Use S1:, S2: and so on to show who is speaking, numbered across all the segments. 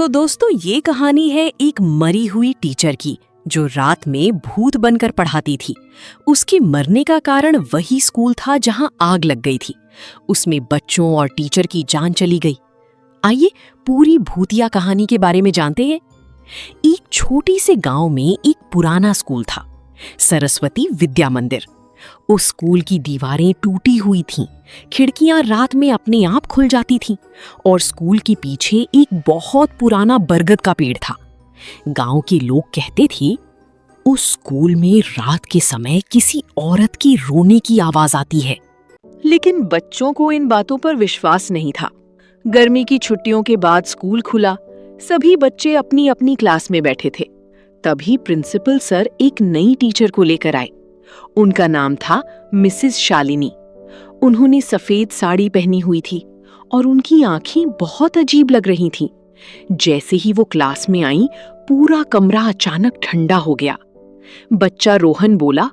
S1: तो दोस्तों, ये कहानी है एक मरी हुई टीचर की जो रात में भूत बनकर पढ़ाती थी। उसके मरने का कारण वही स्कूल था जहां आग लग गई थी। उसमें बच्चों और टीचर की जान चली गई। आइए पूरी भूतिया कहानी के बारे में जानते हैं। एक छोटी से गांव में एक पुराना स्कूल था, सरस्वती विद्या मंदिर। उस स्कूल की दीवारें टूटी हुई थीं, खिड़कियां रात में अपने आप खुल जाती थीं और स्कूल के पीछे एक बहुत पुराना बरगद का पेड़ था। गांव के लोग कहते थे, उस स्कूल में रात के समय किसी औरत की रोने की आवाज आती है।
S2: लेकिन बच्चों को इन बातों पर विश्वास नहीं था। गर्मी की छुट्टियों के बाद स्कूल खुला, सभी बच्चे अपनी अपनी क्लास में बैठे थे। तभी प्रिंसिपल सर एक नई टीचर को लेकर आए। उनका नाम था मिसेस शालिनी। उन्होंने सफेद साड़ी पहनी हुई थी और उनकी आंखें बहुत अजीब लग रही थीं। जैसे ही वो क्लास में आई, पूरा कमरा अचानक ठंडा हो गया। बच्चा रोहन बोला,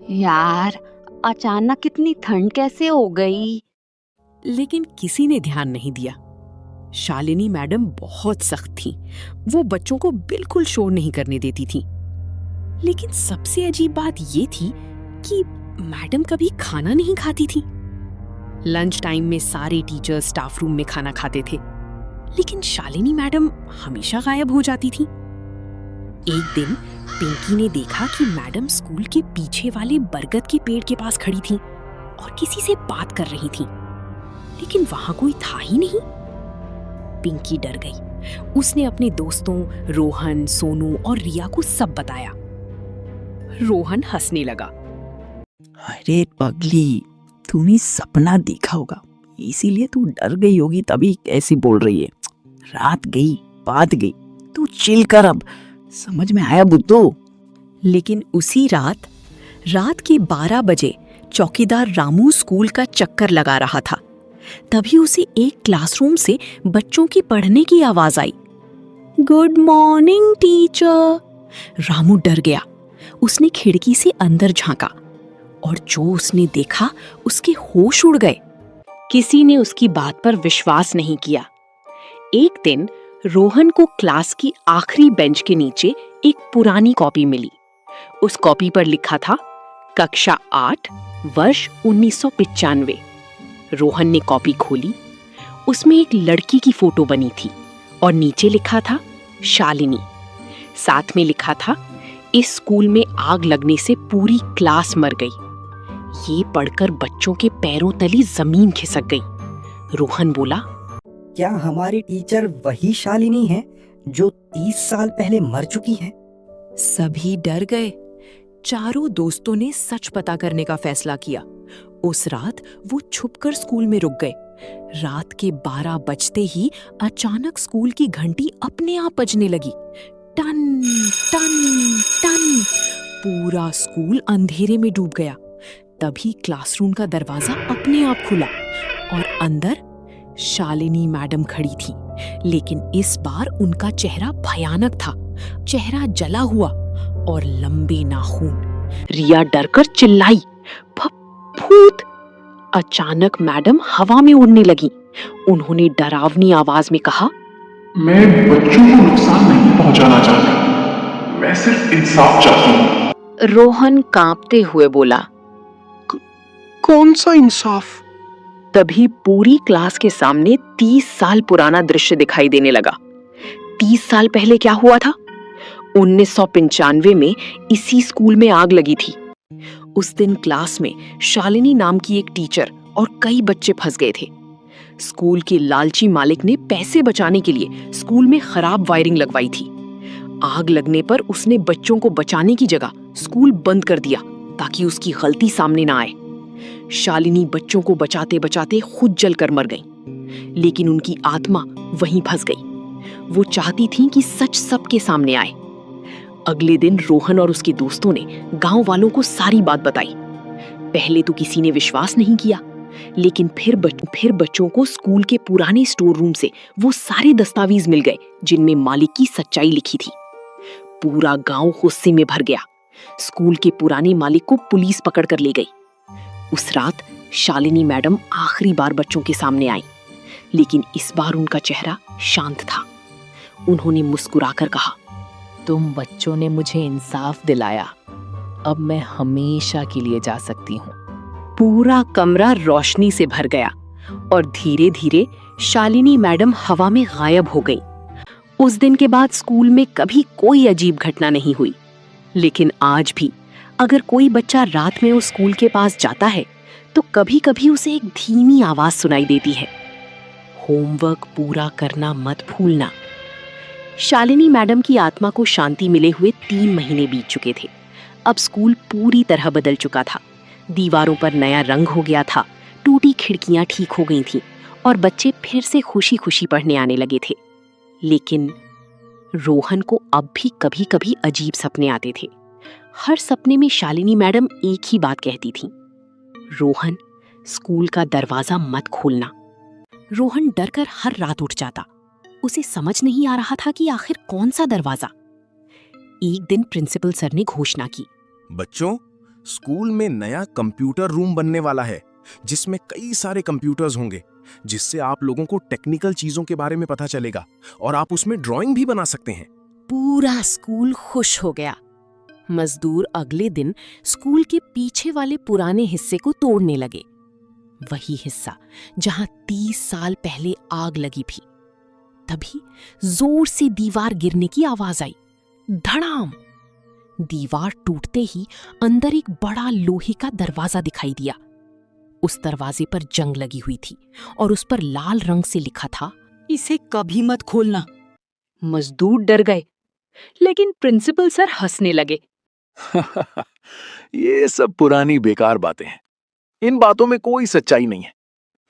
S3: यार, अचानक इतनी ठंड कैसे हो गई?
S1: लेकिन किसी ने ध्यान नहीं दिया। शालिनी मैडम बहुत सख्त थी। वो बच्चों को बिल्कुल शोर नहीं करने देती थी। लेकिन सबसे अजीब बात ये थी कि मैडम कभी खाना नहीं खाती थी। लंच टाइम में सारे टीचर्स स्टाफ रूम में खाना खाते थे, लेकिन शालिनी मैडम हमेशा गायब हो जाती थी। एक दिन पिंकी ने देखा कि मैडम स्कूल के पीछे वाले बरगद के पेड़ के पास खड़ी थी और किसी से बात कर रही थी, लेकिन वहां कोई था ही नहीं। पिंकी डर गई। उसने अपने दोस्तों रोहन, सोनू और रिया को सब बताया। रोहन हंसने लगा।
S4: अरे पगली, तूने सपना देखा होगा, इसीलिए तू डर गई होगी, तभी ऐसी बोल रही है। रात गई बात गई, तू चिल कर, अब समझ में आया बुद्धू।
S1: लेकिन उसी रात के 12 बजे चौकीदार रामू स्कूल का चक्कर लगा रहा था। तभी उसे एक क्लासरूम से बच्चों की पढ़ने की आवाज आई। Good morning teacher. रामू डर गया। उसने खिड़की से अंदर झांका और जो उसने देखा, उसके होश उड़ गए। किसी ने उसकी बात पर विश्वास नहीं किया। एक दिन रोहन को क्लास की आखिरी बेंच के नीचे एक पुरानी कॉपी मिली। उस कॉपी पर लिखा था कक्षा 8, वर्ष 1995। रोहन ने कॉपी खोली। उसमें एक लड़की की फोटो बनी थी और नीचे लिखा था शालिनी। साथ में लिखा था, इस स्कूल में आग लगने से पूरी क्लास मर गई। ये पढ़कर बच्चों के पैरों तले जमीन खिसक गई। रोहन बोला,
S5: क्या हमारी टीचर वही शालिनी है जो 30 साल पहले मर चुकी है?
S1: सभी डर गए। चारों दोस्तों ने सच पता करने का फैसला किया। उस रात वो छुपकर स्कूल में रुक गए। रात के 12 बजते ही अचानक स्कूल की घंटी अपने आप बजने लगी। टन टन टन। पूरा स्कूल अंधेरे में डूब गया। तभी क्लासरूम का दरवाजा अपने आप खुला और अंदर शालिनी मैडम खड़ी थी। लेकिन इस बार उनका चेहरा भयानक था। चेहरा जला हुआ और लंबे नाखून। रिया डरकर चिल्लाई, भूत। अचानक मैडम हवा में उड़ने लगी। उन्होंने डरावनी आवाज में कहा,
S6: मैं बच्चों को नुकसान नहीं पहुंचाना चाहती, मैं सिर्फ इंसाफ चाहती हूँ।
S2: रोहन कांपते हुए बोला,
S6: कौन सा इंसाफ?
S2: तभी पूरी क्लास के सामने 30 साल पुराना दृश्य दिखाई देने लगा। 30 साल पहले क्या हुआ था? 1995 में इसी स्कूल में आग लगी थी। उस दिन क्लास में शालिनी नाम की एक टीचर और कई बच्चे फंस गए थे। स्कूल के लालची मालिक ने पैसे बचाने के लिए स्कूल में खराब वायरिंग लगवाई थी। आग लगने पर उसने बच्चों को बचाने की जगह स्कूल बंद कर दिया ताकि उसकी गलती सामने ना आए। शालिनी बच्चों को बचाते बचाते खुद जलकर मर गई, लेकिन उनकी आत्मा वहीं फंस गई। वो चाहती थी कि सच सबके सामने आए। अगले दिन रोहन और उसके दोस्तों ने गांव वालों को सारी बात बताई। पहले तो किसी ने विश्वास नहीं किया, लेकिन फिर बच्चों को स्कूल के पुराने स्टोर रूम से वो सारे दस्तावेज मिल गए जिनमें मालिक की सच्चाई लिखी थी। पूरा गांव गुस्से में भर गया। स्कूल के पुराने मालिक को पुलिस पकड़ कर ले गई। उस रात शालिनी मैडम आखिरी बार बच्चों के सामने आई, लेकिन इस बार उनका चेहरा शांत था। उन्होंने मुस्कुराकर कहा,
S7: तुम बच्चों ने मुझे इंसाफ दिलाया। अब मैं हमेशा के लिए जा सकती हूँ।
S2: पूरा कमरा रोशनी से भर गया और धीरे धीरे शालिनी मैडम हवा में गायब हो गई। उस दिन के बाद स्कूल में कभी कोई अजीब घटना नहीं हुई, लेकिन आज भी अगर कोई बच्चा रात में उस स्कूल के पास जाता है तो कभी कभी उसे एक धीमी आवाज सुनाई देती है, होमवर्क पूरा करना मत भूलना। शालिनी मैडम की आत्मा को शांति मिले हुए 3 महीने बीत चुके थे। अब स्कूल पूरी तरह बदल चुका था। दीवारों पर नया रंग हो गया था, टूटी खिड़कियां ठीक हो गई थीं और बच्चे फिर से खुशी खुशी पढ़ने आने लगे थे। लेकिन रोहन को अब भी कभी कभी अजीब सपने आते थे। हर सपने में शालिनी मैडम एक ही बात कहती थी, रोहन, स्कूल का दरवाजा मत खोलना। रोहन डरकर हर रात उठ जाता। उसे समझ नहीं आ रहा था कि आखिर कौन सा दरवाजा। एक दिन प्रिंसिपल सर ने घोषणा की,
S8: बच्चों, स्कूल में नया कंप्यूटर रूम बनने वाला है, जिसमें कई सारे कंप्यूटर्स होंगे, जिससे आप लोगों को टेक्निकल चीजों के बारे में पता चलेगा और आप उसमें ड्राइंग भी बना सकते हैं।
S2: पूरा स्कूल खुश हो गया। मजदूर अगले दिन स्कूल के पीछे वाले पुराने हिस्से को तोड़ने लगे, वही हिस्सा जहां 30 साल पहले आग लगी थी। तभी जोर से दीवार गिरने की आवाज आई, धड़ाम। दीवार टूटते ही अंदर एक बड़ा लोहे का दरवाजा दिखाई दिया। उस दरवाजे पर जंग लगी हुई थी और उस पर लाल रंग से लिखा था,
S1: इसे कभी मत खोलना।
S2: मजदूर डर गए, लेकिन प्रिंसिपल सर हंसने लगे।
S9: ये सब पुरानी बेकार बातें हैं, इन बातों में कोई सच्चाई नहीं है।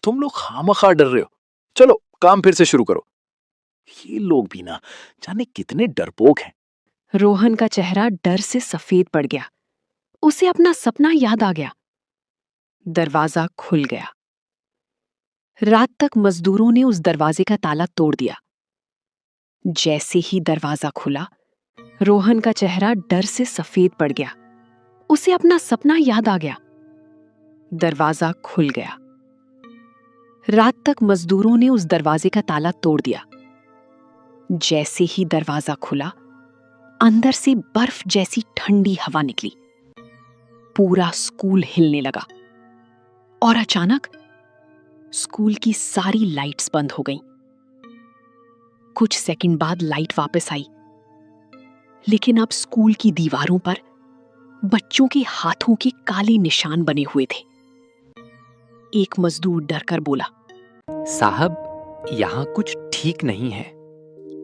S9: तुम लोग खामखा डर रहे हो। चलो काम फिर से शुरू करो। ये लोग भी ना जाने कितने डरपोक हैं।
S2: रोहन का चेहरा डर से सफेद पड़ गया। उसे अपना सपना याद आ गया। दरवाजा खुल गया। रात तक मजदूरों ने उस दरवाजे का ताला तोड़ दिया। जैसे ही दरवाजा खुला, रोहन का चेहरा डर से सफेद पड़ गया। उसे अपना सपना याद आ गया। दरवाजा खुल गया। रात तक मजदूरों ने उस दरवाजे का ताला तोड़ दिया। जैसे ही दरवाजा खुला, अंदर से बर्फ जैसी ठंडी हवा निकली। पूरा स्कूल हिलने लगा और अचानक स्कूल की सारी लाइट्स बंद हो गईं। कुछ सेकंड बाद लाइट वापस आई, लेकिन अब स्कूल की दीवारों पर बच्चों के हाथों के काले निशान बने हुए थे। एक मजदूर डरकर बोला,
S10: साहब, यहाँ कुछ ठीक नहीं है।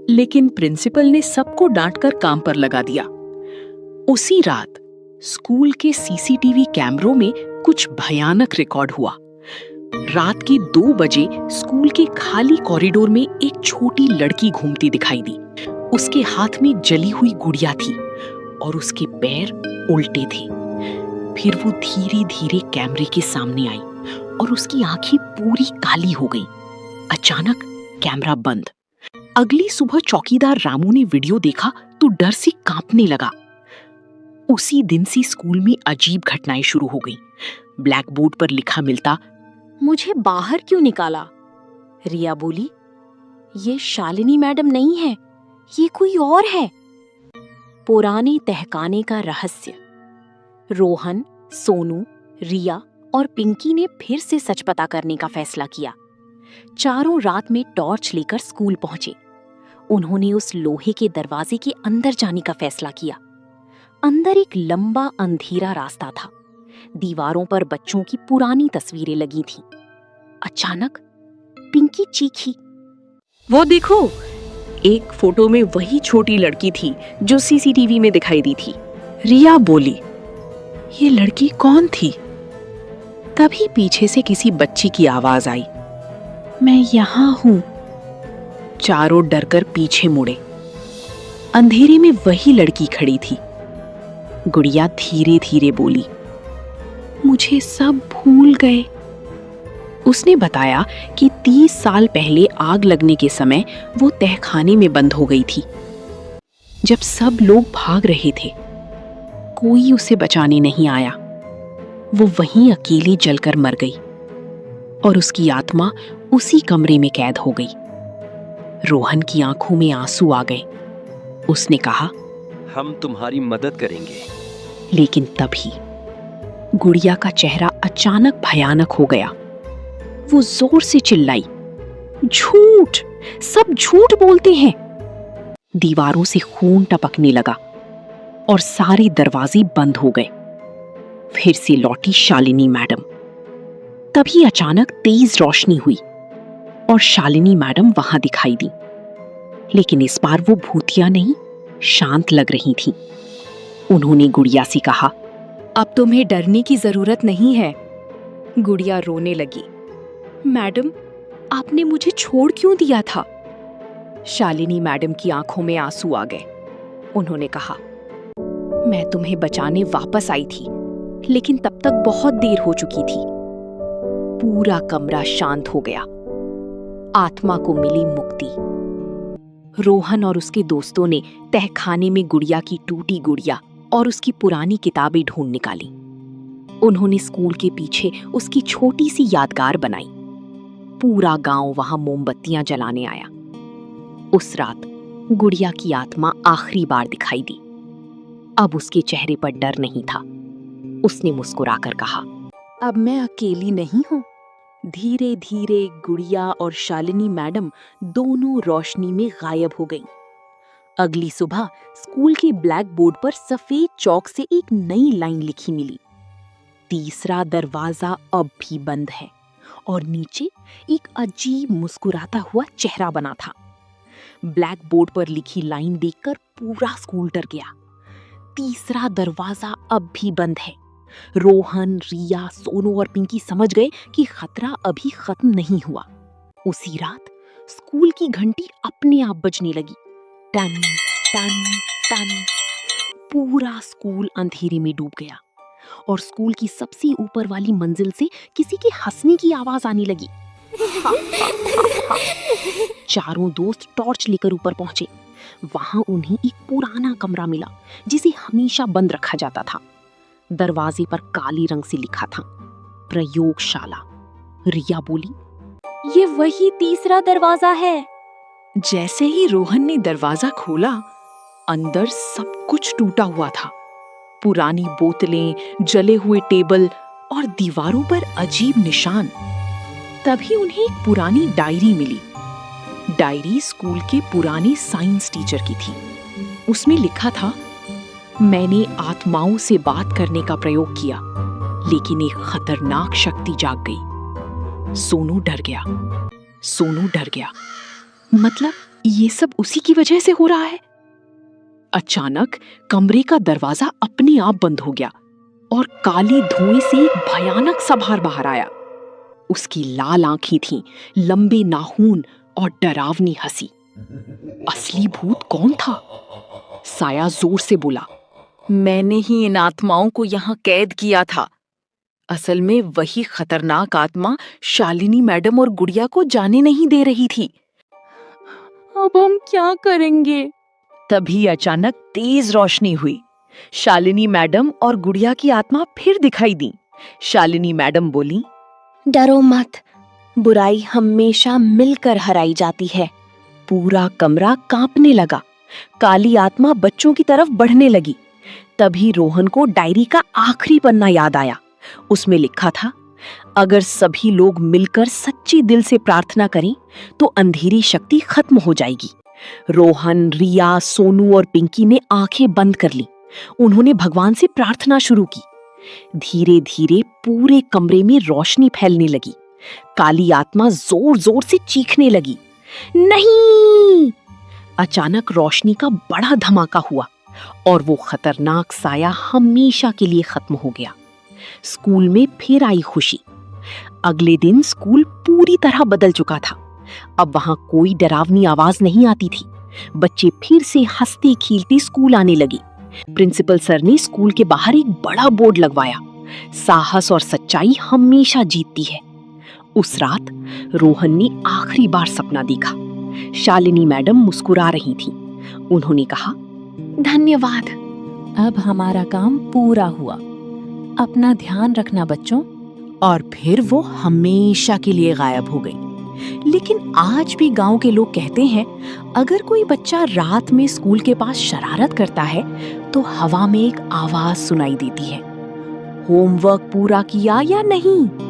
S2: लेकिन प्रिंसिपल ने सबको डांटकर काम पर लगा दिया। उसी रात स्कूल के सीसीटीवी कैमरों में कुछ भयानक रिकॉर्ड हुआ। रात के 2 बजे स्कूल के खाली कॉरिडोर में एक छोटी लड़की घूमती दिखाई दी। उसके हाथ में जली हुई गुड़िया थी और उसके पैर उल्टे थे। फिर वो धीरे धीरे कैमरे के सामने आई और उसकी आंखें पूरी काली हो गईं। अचानक कैमरा बंद। अगली सुबह चौकीदार रामू ने वीडियो देखा तो डर से कांपने लगा। उसी दिन से स्कूल में अजीब घटनाएं शुरू हो गईं। ब्लैक बोर्ड पर लिखा मिलता, मुझे बाहर क्यों निकाला? रिया बोली, ये शालिनी मैडम नहीं है, ये कोई और है। पुराने तहखाने का रहस्य। रोहन, सोनू, रिया और पिंकी ने फिर से सच पता करने का फैसला किया। चारों रात में टॉर्च लेकर स्कूल पहुंचे। उन्होंने उस लोहे के दरवाजे के अंदर जाने का फैसला किया। अंदर एक लंबा अंधेरा रास्ता था। दीवारों पर बच्चों की पुरानी तस्वीरें लगी थीं। अचानक पिंकी चीखी, वो देखो! एक फोटो में वही छोटी लड़की थी जो सीसीटीवी में दिखाई दी थी। रिया बोली, ये लड़की कौन थी? तभी पीछे से किसी बच्ची की आवाज आई, मैं यहां हूं। चारों डरकर पीछे मुड़े। अंधेरे में वही लड़की खड़ी थी। गुड़िया धीरे धीरे बोली, मुझे सब भूल गए। उसने बताया कि 30 साल पहले आग लगने के समय वो तहखाने में बंद हो गई थी। जब सब लोग भाग रहे थे, कोई उसे बचाने नहीं आया। वो वहीं अकेली जलकर मर गई और उसकी आत्मा उसी कमरे में कैद हो गई।
S1: रोहन की आंखों में आंसू आ गए। उसने कहा,
S10: हम तुम्हारी मदद करेंगे।
S1: लेकिन तभी गुड़िया का चेहरा अचानक भयानक हो गया। वो जोर से चिल्लाई, झूठ, सब झूठ बोलते हैं। दीवारों से खून टपकने लगा और सारे दरवाजे बंद हो गए। फिर से लौटी शालिनी मैडम। तभी अचानक तेज रोशनी हुई और शालिनी मैडम वहां दिखाई दी। लेकिन इस बार वो भूतिया नहीं, शांत लग रही थीं। उन्होंने गुड़िया से कहा, अब तुम्हें डरने की जरूरत नहीं है। गुड़िया रोने लगी, मैडम, आपने मुझे छोड़ क्यों दिया था? शालिनी मैडम की आंखों में आंसू आ गए। उन्होंने कहा, मैं तुम्हें बचाने वापस आई थी, लेकिन तब तक बहुत देर हो चुकी थी। पूरा कमरा शांत हो गया। आत्मा को मिली मुक्ति। रोहन और उसके दोस्तों ने तहखाने में गुड़िया की टूटी गुड़िया और उसकी पुरानी किताबें ढूंढ निकाली। उन्होंने स्कूल के पीछे उसकी छोटी सी यादगार बनाई। पूरा गांव वहां मोमबत्तियां जलाने आया। उस रात गुड़िया की आत्मा आखिरी बार दिखाई दी। अब उसके चेहरे पर डर नहीं था। उसने मुस्कुराकर कहा, अब मैं अकेली नहीं हूं। धीरे धीरे गुड़िया और शालिनी मैडम दोनों रोशनी में गायब हो गईं। अगली सुबह स्कूल के ब्लैक बोर्ड पर सफेद चौक से एक नई लाइन लिखी मिली, तीसरा दरवाजा अब भी बंद है, और नीचे एक अजीब मुस्कुराता हुआ चेहरा बना था। ब्लैक बोर्ड पर लिखी लाइन देखकर पूरा स्कूल डर गया। तीसरा दरवाजा अब भी बंद है। रोहन, रिया, सोनू और पिंकी समझ गए कि खतरा अभी खत्म नहीं हुआ। उसी रात स्कूल की घंटी अपने आप बजने लगी, टन टन टन। पूरा स्कूल अंधेरे में डूब गया और स्कूल की सबसे ऊपर वाली मंजिल से किसी के हंसने की आवाज आने लगी। चारों दोस्त टॉर्च लेकर ऊपर पहुंचे। वहां उन्हें एक पुराना कमरा मिला जिसे हमेशा बंद रखा जाता था। दरवाजे पर काले रंग से लिखा था, प्रयोगशाला। रिया बोली, ये वही तीसरा दरवाजा है। जैसे ही रोहन ने दरवाजा खोला, अंदर सब कुछ टूटा हुआ था। पुरानी बोतलें, जले हुए टेबल और दीवारों पर अजीब निशान। तभी उन्हें एक पुरानी डायरी मिली। डायरी स्कूल के पुराने साइंस टीचर की थी। उसमें लिखा था, मैंने आत्माओं से बात करने का प्रयोग किया, लेकिन एक खतरनाक शक्ति जाग गई। सोनू डर गया। मतलब ये सब उसी की वजह से हो रहा है। अचानक कमरे का दरवाजा अपने आप बंद हो गया और काले धुएं से एक भयानक सा भार बाहर आया। उसकी लाल आंखें थीं, लंबे नाखून और डरावनी हंसी। असली भूत कौन था? साया जोर से बोला, मैंने ही इन आत्माओं को यहाँ कैद किया था। असल में वही खतरनाक आत्मा शालिनी मैडम और गुड़िया को जाने नहीं दे रही थी। अब हम क्या करेंगे? तभी अचानक तेज रोशनी हुई। शालिनी मैडम और गुड़िया की आत्मा फिर दिखाई दी। शालिनी मैडम बोली, डरो मत, बुराई हमेशा मिलकर हराई जाती है। पूरा कमरा कांपने लगा। काली आत्मा बच्चों की तरफ बढ़ने लगी। तभी रोहन को डायरी का आखिरी पन्ना याद आया। उसमें लिखा था, अगर सभी लोग मिलकर सच्ची दिल से प्रार्थना करें तो अंधेरी शक्ति खत्म हो जाएगी। रोहन, रिया, सोनू और पिंकी ने आंखें बंद कर ली। उन्होंने भगवान से प्रार्थना शुरू की। धीरे धीरे पूरे कमरे में रोशनी फैलने लगी। काली आत्मा जोर जोर से चीखने लगी, नहीं! अचानक रोशनी का बड़ा धमाका हुआ और वो खतरनाक साया हमेशा के लिए खत्म हो गया। स्कूल में फिर आई खुशी। अगले दिन स्कूल पूरी तरह बदल चुका था। अब वहां कोई डरावनी आवाज नहीं आती थी। बच्चे फिर से हंसते खेलते स्कूल आने लगे। प्रिंसिपल सर ने स्कूल के बाहर एक बड़ा बोर्ड लगवाया, साहस और सच्चाई हमेशा जीतती है। उस रात रोहन ने आखिरी बार सपना देखा। शालिनी मैडम मुस्कुरा रही थीं। उन्होंने कहा, धन्यवाद, अब हमारा काम पूरा हुआ। अपना ध्यान रखना बच्चों। और फिर वो हमेशा के लिए गायब हो गई। लेकिन आज भी गांव के लोग कहते हैं अगर कोई बच्चा रात में स्कूल के पास शरारत करता है तो हवा में एक आवाज सुनाई देती है, होमवर्क पूरा किया या नहीं।